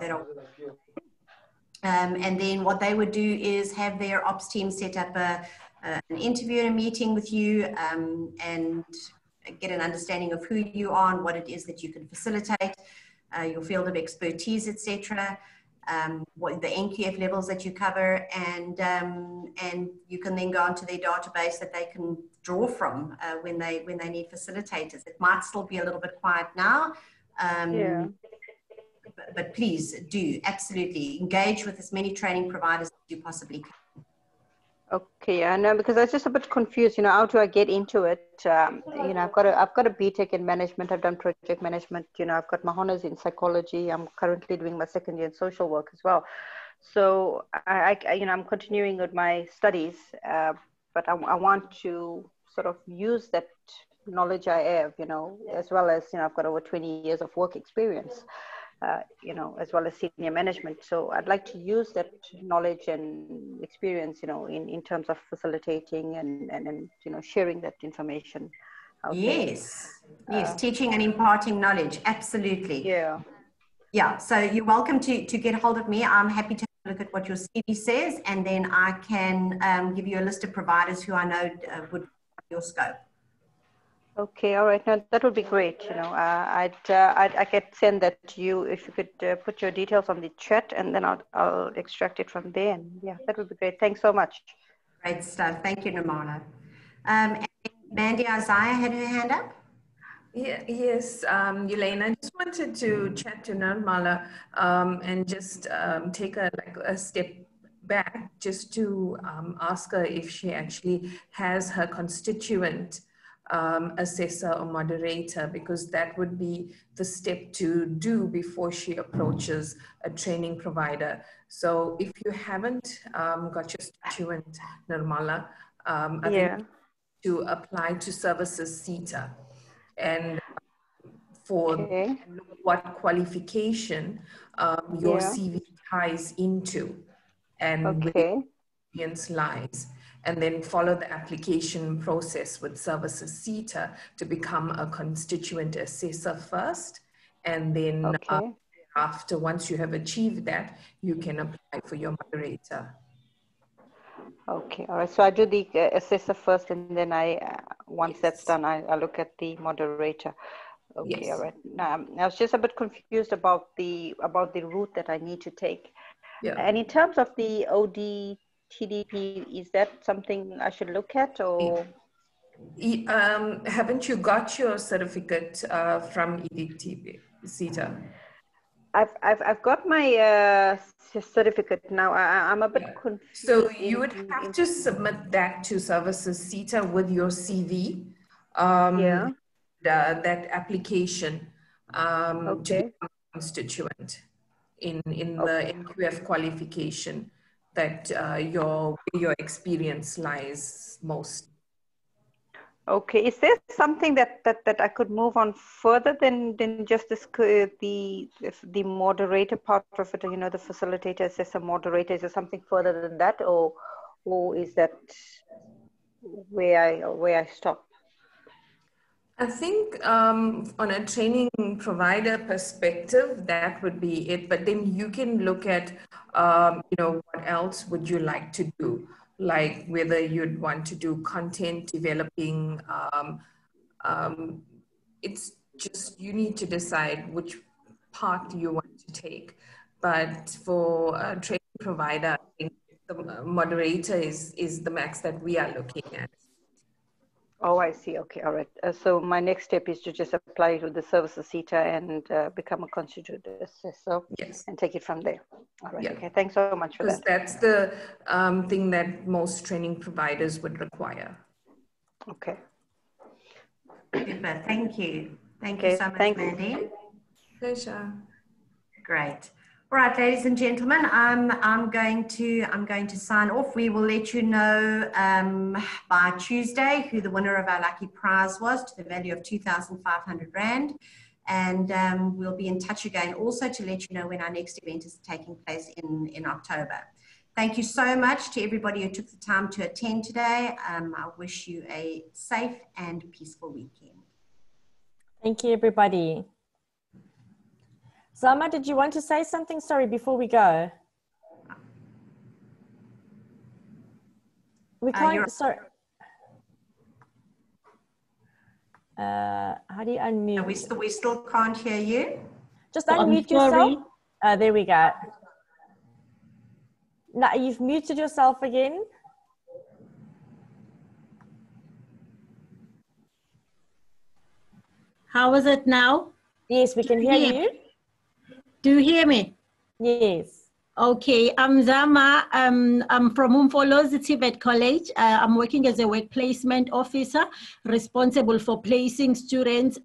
and then what they would do is have their ops team set up an interview and a meeting with you, and get an understanding of who you are and what it is that you can facilitate, your field of expertise, etc., what the NQF levels that you cover, and you can then go onto their database that they can draw from when they need facilitators. It might still be a little bit quiet now, but please do absolutely engage with as many training providers as you possibly can. Okay, I know, because I was just a bit confused, you know, how do I get into it? You know, I've got a BTEC in management, I've done project management, you know, I've got my honors in psychology, I'm currently doing my second year in social work as well. So you know, I'm continuing with my studies, but I want to sort of use that knowledge I have, you know, as well as, you know, I've got over 20 years of work experience. You know, as well as senior management. So I'd like to use that knowledge and experience, you know, in terms of facilitating and you know, sharing that information out yes, teaching and imparting knowledge, absolutely. Yeah. So you're welcome to get a hold of me. I'm happy to look at what your CV says, and then I can give you a list of providers who I know would have your scope. Okay, all right. Now that would be great. You know, I could send that to you if you could put your details on the chat, and then I'll extract it from there. And yeah, that would be great. Thanks so much. Great stuff. Thank you, Nirmala. And Mandy Isaiah had her hand up. Yes, Yelena, I just wanted to chat to Nirmala and just take a step back just to ask her if she actually has her constituent assessor or moderator, because that would be the step to do before she approaches a training provider. So if you haven't got your constituent, Nirmala, I think to apply to services CETA and for what qualification your CV ties into and where your experience lies, and then follow the application process with services CETA to become a constituent assessor first, and then after, once you have achieved that, you can apply for your moderator. Okay, all right. So I do the assessor first, and then once that's done, I look at the moderator. Okay, all right. Now, I was just a bit confused about the route that I need to take. And in terms of the ODTDP, is that something I should look at, or? Haven't you got your certificate from EDTP, CETA? I've got my certificate now. I'm a bit confused. So you would have to submit that to services CETA with your CV. That application to become a constituent in the NQF qualification that your experience lies most. Okay, is there something that I could move on further than just this, the moderator part of it? You know, the facilitator, assessor, moderator. Is there something further than that, or is that where I stop? I think on a training provider perspective, that would be it. But then you can look at, you know, what else would you like to do? Like whether you'd want to do content developing. It's just, you need to decide which path you want to take. But for a training provider, I think the moderator is the max that we are looking at. Oh, I see. Okay, all right. So my next step is to just apply to the services CETA and become a constituent assessor. Yes. And take it from there. All right. Okay. Thanks so much for that. Because that's the thing that most training providers would require. Okay. Super. Thank you. Thank you so much, Mandy. Pleasure. Great. All right, ladies and gentlemen, I'm going to sign off. We will let you know by Tuesday who the winner of our lucky prize was, to the value of 2,500 Rand. And we'll be in touch again also to let you know when our next event is taking place in October. Thank you so much to everybody who took the time to attend today. I wish you a safe and peaceful weekend. Thank you, everybody. Zama, did you want to say something? Sorry, before we go. We can't, sorry. How do you unmute? We still can't hear you. Just unmute yourself. There we go. Now you've muted yourself again. How is it now? Yes, we can hear you. Do you hear me? Yes. Okay, I'm Zama. I'm from Umfolozi Tibet College. I'm working as a work placement officer responsible for placing students,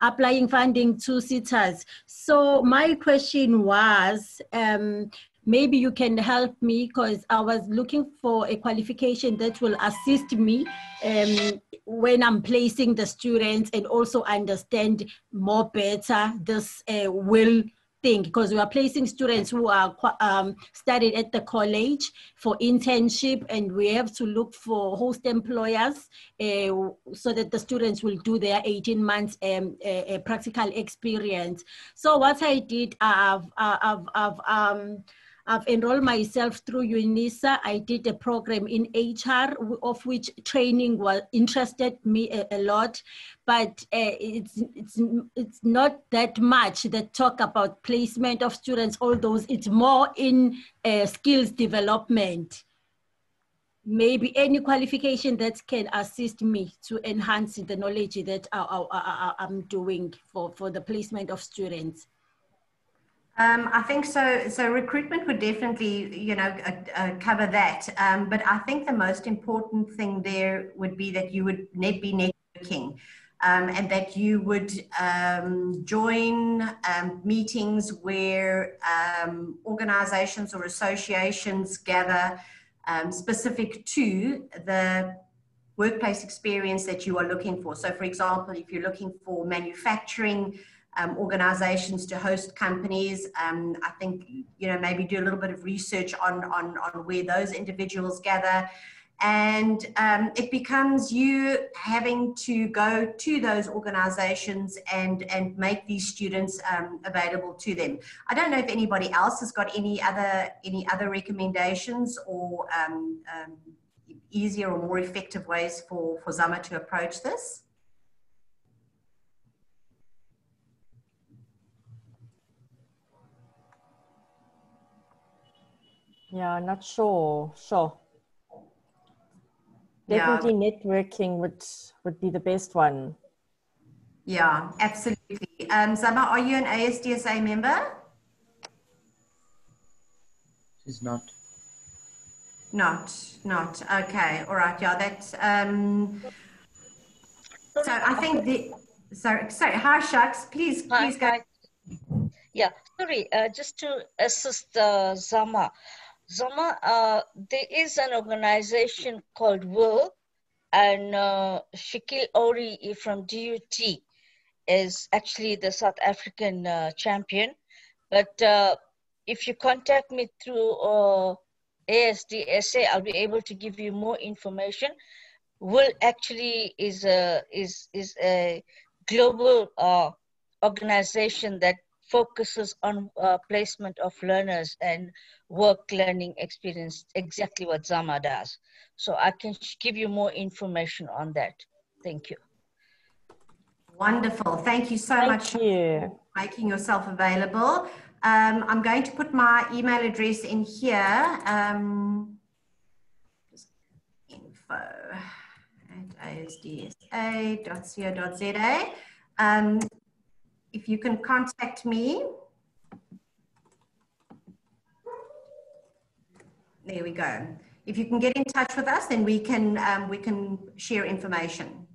applying funding to CETAs. So my question was, maybe you can help me, because I was looking for a qualification that will assist me when I'm placing the students, and also understand more better this will thing, because we are placing students who are studied at the college for internship, and we have to look for host employers so that the students will do their 18 months practical experience. So what I did, I've enrolled myself through UNISA. I did a program in HR, of which training interested me a lot, but it's not that much that talk about placement of students, all those. It's more in skills development. Maybe any qualification that can assist me to enhance the knowledge that I'm doing for the placement of students. I think so. So recruitment would definitely, you know, cover that. But I think the most important thing there would be that you would be networking, and that you would join meetings where organizations or associations gather specific to the workplace experience that you are looking for. So for example, if you're looking for manufacturing organizations to host companies, I think, you know, maybe do a little bit of research on where those individuals gather. And it becomes you having to go to those organizations and make these students available to them. I don't know if anybody else has got any other recommendations or easier or more effective ways for Zama to approach this. Yeah, not sure. Definitely networking would be the best one. Yeah, absolutely. Zama, are you an ASDSA member? She's not. Not. Okay. All right. Yeah, that's, so I think sorry. Hi, Shucks. Please go. Hi. Yeah, sorry, just to assist Zama. Zama, there is an organization called WIL, and Shakil Ori from DUT is actually the South African champion. But if you contact me through ASDSA, I'll be able to give you more information. WIL actually is a global organization that focuses on placement of learners and work learning experience, exactly what Zama does. So I can give you more information on that. Thank you. Wonderful. Thank you so much for making yourself available. I'm going to put my email address in here. info@asdsa.co.za. If you can contact me. There we go. If you can get in touch with us, then we can share information.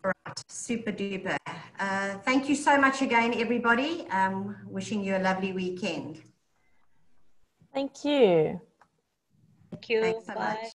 All right, super duper. Thank you so much again, everybody. Wishing you a lovely weekend. Thank you. Thank you. Thanks so much.